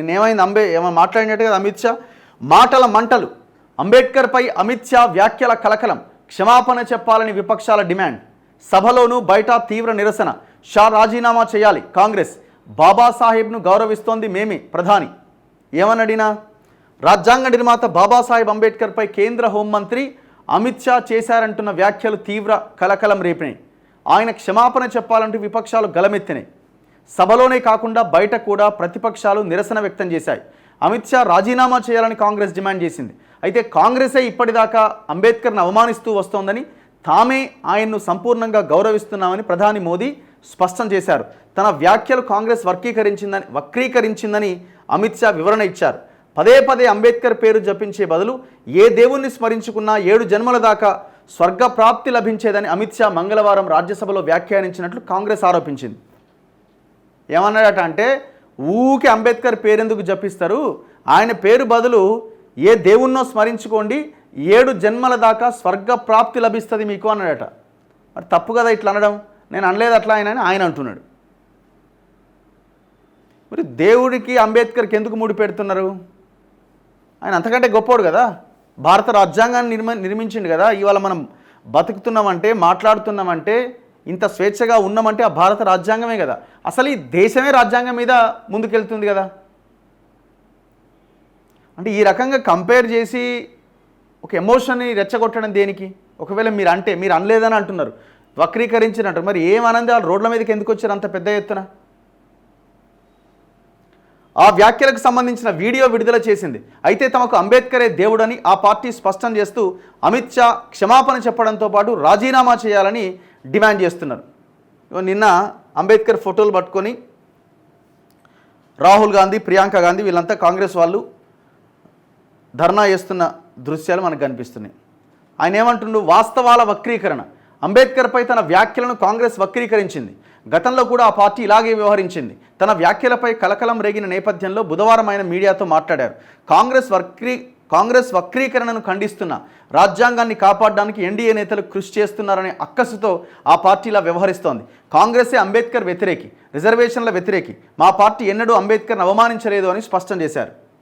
నిన్నేమైంది ఏమైనా మాట్లాడినట్టు కదా అమిత్ షా. మాటల మంటలు. అంబేద్కర్పై అమిత్ షా వ్యాఖ్యల కలకలం. క్షమాపణ చెప్పాలని విపక్షాల డిమాండ్. సభలోనూ బయట తీవ్ర నిరసన. షా రాజీనామా చేయాలి కాంగ్రెస్. బాబాసాహెబ్ను గౌరవిస్తోంది మేమే ప్రధాని. ఏమన్నాడినా? రాజ్యాంగ నిర్మాత బాబాసాహెబ్ అంబేద్కర్పై కేంద్ర హోంమంత్రి అమిత్ షా చేశారంటున్న వ్యాఖ్యలు తీవ్ర కలకలం రేపినాయి. ఆయన క్షమాపణ చెప్పాలంటూ విపక్షాలు గలమెత్తినాయి. సభలోనే కాకుండా బయట కూడా ప్రతిపక్షాలు నిరసన వ్యక్తం చేశాయి. అమిత్ షా రాజీనామా చేయాలని కాంగ్రెస్ డిమాండ్ చేసింది. అయితే కాంగ్రెసే ఇప్పటిదాకా అంబేద్కర్ను అవమానిస్తూ వస్తోందని, తామే ఆయన్ను సంపూర్ణంగా గౌరవిస్తున్నామని ప్రధాని మోదీ స్పష్టం చేశారు. తన వ్యాఖ్యలు కాంగ్రెస్ వక్రీకరించిందని అమిత్ షా వివరణ ఇచ్చారు. పదే పదే అంబేద్కర్ పేరు జపించే బదులు ఏ దేవుణ్ణి స్మరించుకున్నా 7 జన్మల దాకా స్వర్గప్రాప్తి లభించేదని అమిత్ షా మంగళవారం రాజ్యసభలో వ్యాఖ్యానించినట్లు కాంగ్రెస్ ఆరోపించింది. ఏమన్నాడట అంటే, ఊకే అంబేద్కర్ పేరెందుకు జపిస్తారు, ఆయన పేరు బదులు ఏ దేవుణ్ణో స్మరించుకోండి, 7 జన్మల దాకా స్వర్గప్రాప్తి లభిస్తుంది మీకు అన్నాడట. మరి తప్పు కదా ఇట్లా అనడం? నేను అనలేదు అట్లా ఆయన అంటున్నాడు. మరి దేవుడికి అంబేద్కర్కి ఎందుకు ముడి పెడుతున్నారు? ఆయన అంతకంటే గొప్పోడు కదా, భారత రాజ్యాంగాన్ని నిర్మించిండు కదా. ఇవాళ మనం బతుకుతున్నామంటే, మాట్లాడుతున్నామంటే, ఇంత స్వేచ్ఛగా ఉన్నామంటే ఆ భారత రాజ్యాంగమే కదా. అసలు ఈ దేశమే రాజ్యాంగం మీద ముందుకెళ్తుంది కదా. అంటే ఈ రకంగా కంపేర్ చేసి ఒక ఎమోషన్ని రెచ్చగొట్టడం దేనికి? ఒకవేళ మీరు అనలేదని అంటున్నారు, వక్రీకరించినట్టు, మరి ఏమనంది? వాళ్ళు రోడ్ల మీదకి ఎందుకు వచ్చారు అంత పెద్ద ఎత్తున? ఆ వ్యాఖ్యలకు సంబంధించిన వీడియో విడుదల చేసింది. అయితే తమకు అంబేద్కరే దేవుడని ఆ పార్టీ స్పష్టం చేస్తూ అమిత్ షా క్షమాపణ చెప్పడంతో పాటు రాజీనామా చేయాలని డిమాండ్ చేస్తున్నారు. నిన్న అంబేద్కర్ ఫోటోలు పట్టుకొని రాహుల్ గాంధీ, ప్రియాంక గాంధీ వీళ్ళంతా కాంగ్రెస్ వాళ్ళు ధర్నా చేస్తున్న దృశ్యాలు మనకు కనిపిస్తున్నాయి. ఆయన ఏమంటుండు? వాస్తవాల వక్రీకరణ. అంబేద్కర్పై తన వ్యాఖ్యలను కాంగ్రెస్ వక్రీకరించింది. గతంలో కూడా ఆ పార్టీ ఇలాగే వ్యవహరించింది. తన వ్యాఖ్యలపై కలకలం రేగిన నేపథ్యంలో బుధవారం ఆయన మీడియాతో మాట్లాడారు. కాంగ్రెస్ వక్రీకరణను ఖండిస్తున్న, రాజ్యాంగాన్ని కాపాడడానికి ఎన్డీఏ నేతలు కృషి చేస్తున్నారనే అక్కసుతో ఆ పార్టీలా వ్యవహరిస్తోంది. కాంగ్రెసే అంబేద్కర్ వ్యతిరేకి, రిజర్వేషన్ల వ్యతిరేకి. మా పార్టీ ఎన్నడూ అంబేద్కర్ను అవమానించలేదు అని స్పష్టం చేశారు.